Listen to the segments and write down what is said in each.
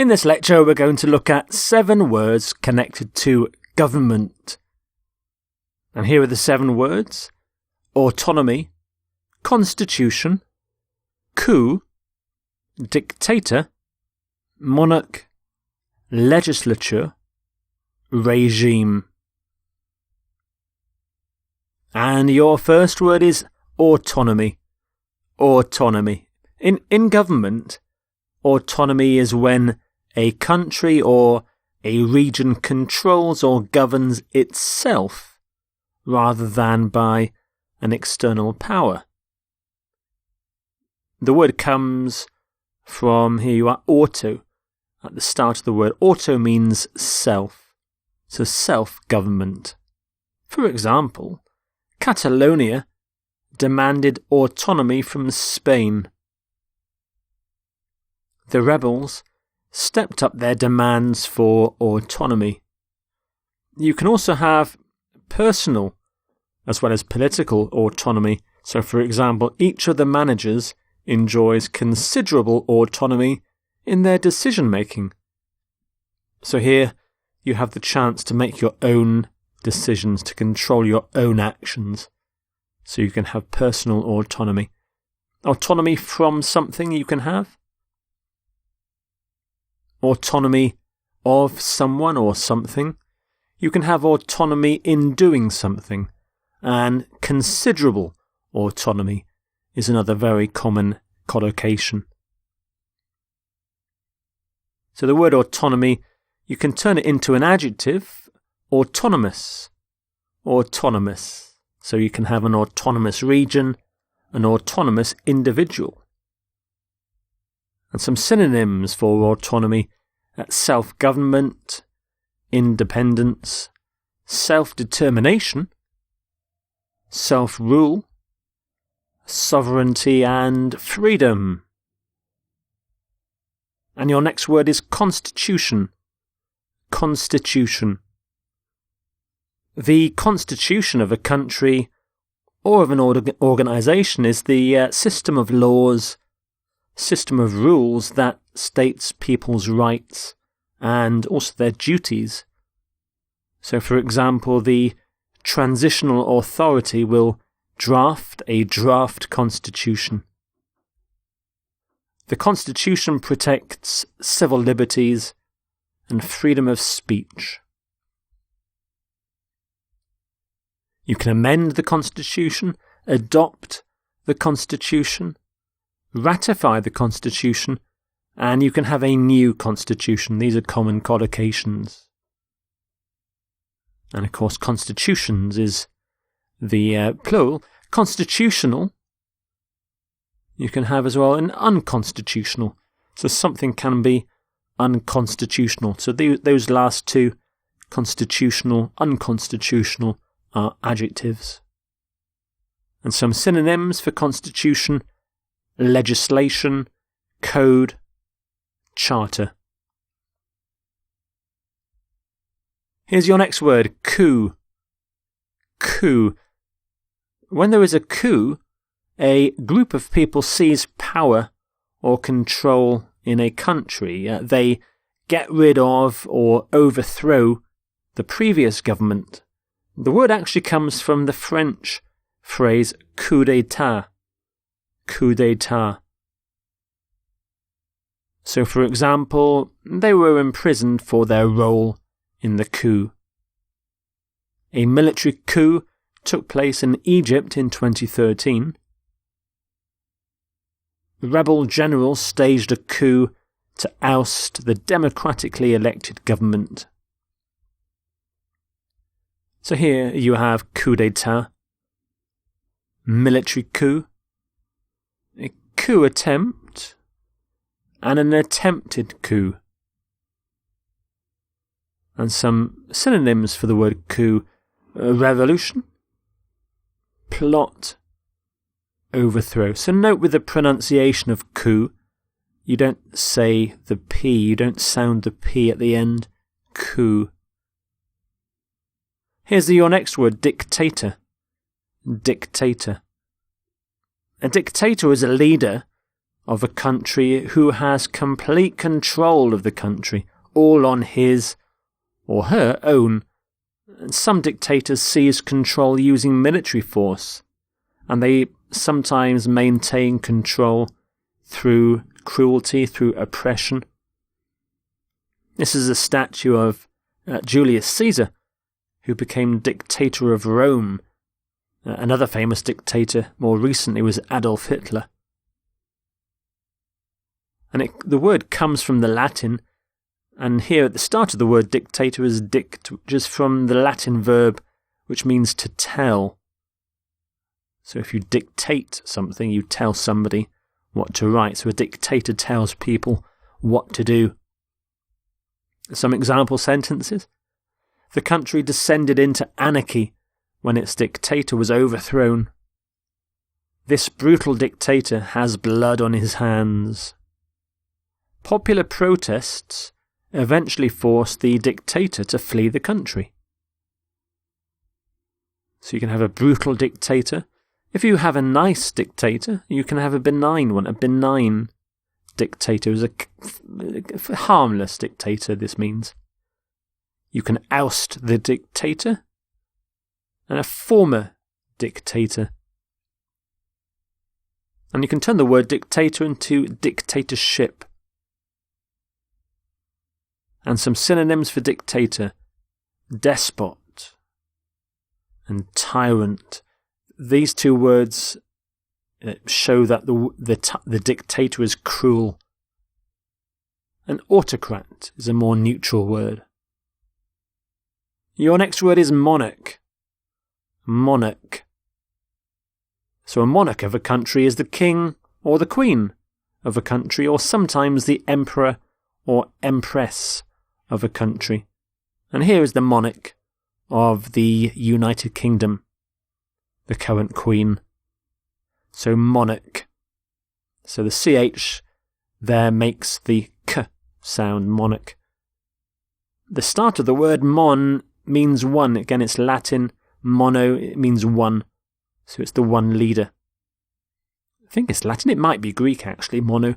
In this lecture, we're going to look at 7 words connected to government. And here are the 7 words: autonomy, constitution, coup, dictator, monarch, legislature, regime. And your first word is autonomy. Autonomy. In government, autonomy is when a country or a region controls or governs itself rather than by an external power. The word comes from, here you are, auto. At the start of the word, auto means self. So self-government. For example, Catalonia demanded autonomy from Spain. The rebels stepped up their demands for autonomy. You can also have personal as well as political autonomy. So, for example, each of the managers enjoys considerable autonomy in their decision-making. So here you have the chance to make your own decisions, to control your own actions. So you can have personal autonomy. Autonomy from something you can have. Autonomy of someone or something. You can have autonomy in doing something. And considerable autonomy is another very common collocation. So the word autonomy, you can turn it into an adjective, autonomous. Autonomous. So you can have an autonomous region, an autonomous individual. And some synonyms for autonomy: self-government, independence, self-determination, self-rule, sovereignty and freedom. And your next word is constitution. Constitution. The constitution of a country or of an organisation is the system of laws, system of rules that states people's rights and also their duties. So, for example, the transitional authority will draft a draft constitution. The constitution protects civil liberties and freedom of speech. You can amend the constitution, adopt the constitution, ratify the constitution, and you can have a new constitution. These are common collocations. And of course, constitutions is the plural. Constitutional, you can have as well an unconstitutional. So something can be unconstitutional. So those last two, constitutional, unconstitutional, are adjectives. And some synonyms for constitution: legislation, code, charter. Here's your next word: coup. Coup. When there is a coup, a group of people seize power or control in a country. They get rid of or overthrow the previous government. The word actually comes from the French phrase coup d'état. Coup d'état. So, for example, they were imprisoned for their role in the coup. A military coup took place in Egypt in 2013. The rebel generals staged a coup to oust the democratically elected government. So here you have coup d'état, military coup, a coup attempt, and an attempted coup. And some synonyms for the word coup: revolution, plot, overthrow. So note with the pronunciation of coup, you don't say the P, you don't sound the P at the end. Coup. Here's your next word: dictator. Dictator. A dictator is a leader of a country who has complete control of the country, all on his or her own. And some dictators seize control using military force, and they sometimes maintain control through cruelty, through oppression. This is a statue of Julius Caesar, who became dictator of Rome. Another famous dictator more recently was Adolf Hitler. And the word comes from the Latin, and here at the start of the word dictator is dict, which is from the Latin verb which means to tell. So if you dictate something, you tell somebody what to write. So a dictator tells people what to do. Some example sentences. The country descended into anarchy when its dictator was overthrown. This brutal dictator has blood on his hands. Popular protests eventually forced the dictator to flee the country. So you can have a brutal dictator. If you have a nice dictator, you can have a benign one. A benign dictator is a harmless dictator, this means. You can oust the dictator, and a former dictator. And you can turn the word dictator into dictatorship. And some synonyms for dictator: despot and tyrant. These two words show that the dictator is cruel. An autocrat is a more neutral word. Your next word is monarch. Monarch. So a monarch of a country is the king or the queen of a country, or sometimes the emperor or empress of a country. And here is the monarch of the United Kingdom, the current queen. So monarch. So the CH there makes the K sound, monarch. The start of the word mon means one. Again, it's Latin. Mono, it means one. So it's the one leader. I think it's Latin. It might be Greek, actually, mono,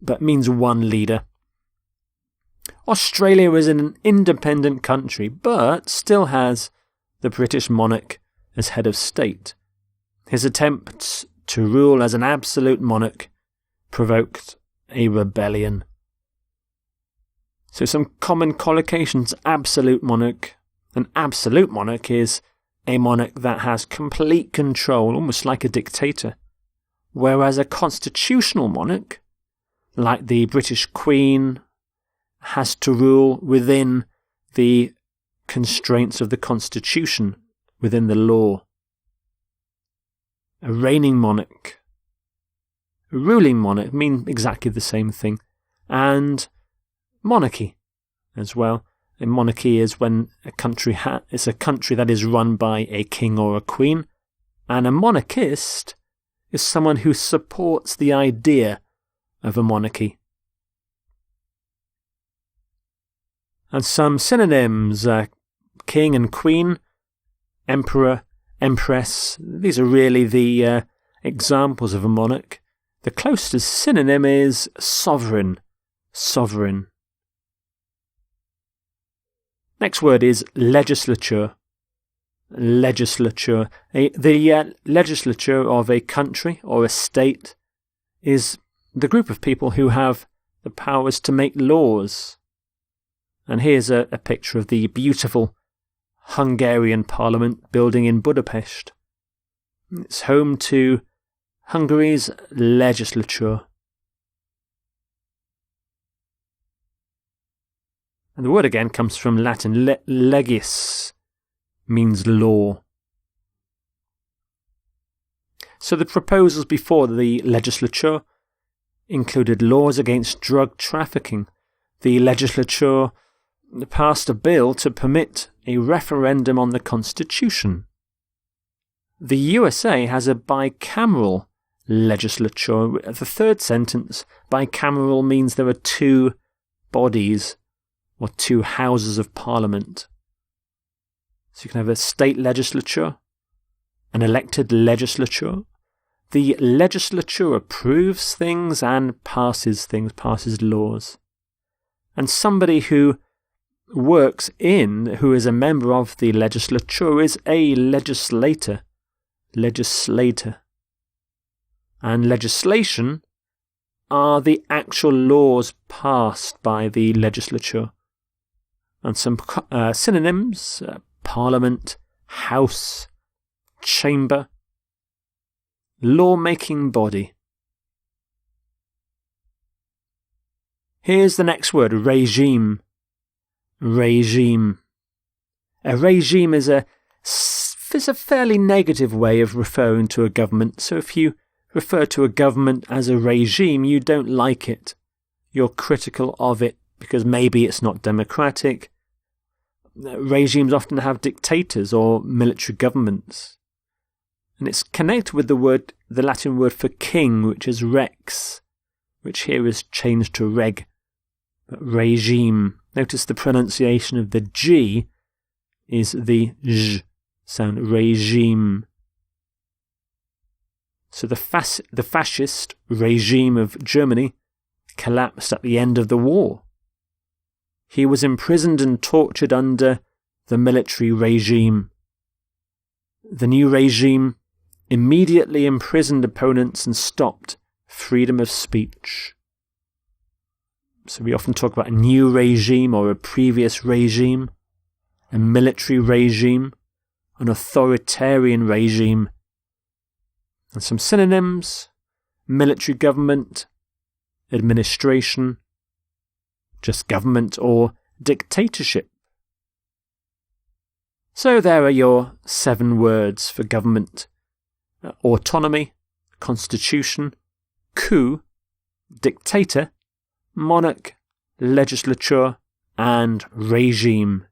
but means one leader. Australia is an independent country, but still has the British monarch as head of state. His attempts to rule as an absolute monarch provoked a rebellion. So some common collocations: absolute monarch. An absolute monarch is a monarch that has complete control, almost like a dictator. Whereas a constitutional monarch, like the British Queen, has to rule within the constraints of the Constitution, within the law. A reigning monarch, a ruling monarch mean exactly the same thing. And monarchy as well. A monarchy is when a country it's a country that is run by a king or a queen, and a monarchist is someone who supports the idea of a monarchy. And some synonyms: king and queen, emperor, empress. These are really the examples of a monarch. The closest synonym is sovereign, sovereign. Next word is legislature. Legislature. The legislature of a country or a state is the group of people who have the powers to make laws. And here's a picture of the beautiful Hungarian Parliament building in Budapest. It's home to Hungary's legislature. And the word again comes from Latin. Legis means law. So the proposals before the legislature included laws against drug trafficking. The legislature passed a bill to permit a referendum on the Constitution. The USA has a bicameral legislature. The third sentence, bicameral, means there are two bodies or two houses of parliament. So you can have a state legislature, an elected legislature, The legislature approves things and passes laws. And somebody who who is a member of the legislature, is a legislator. And legislation are the actual laws passed by the legislature. And some synonyms: parliament, house, chamber, law-making body. Here's the next word: regime. Regime. A regime is a fairly negative way of referring to a government. So if you refer to a government as a regime, you don't like it. You're critical of it because maybe it's not democratic. Regimes often have dictators or military governments. And it's connected with the Latin word for king, which is rex, which here is changed to reg. But regime. Notice the pronunciation of the G is the J sound, regime. So the fascist regime of Germany collapsed at the end of the war. He was imprisoned and tortured under the military regime. The new regime immediately imprisoned opponents and stopped freedom of speech. So we often talk about a new regime or a previous regime, a military regime, an authoritarian regime. And some synonyms: military government, administration, just government, or dictatorship. So there are your 7 words for government: autonomy, constitution, coup, dictator, monarch, legislature, and regime.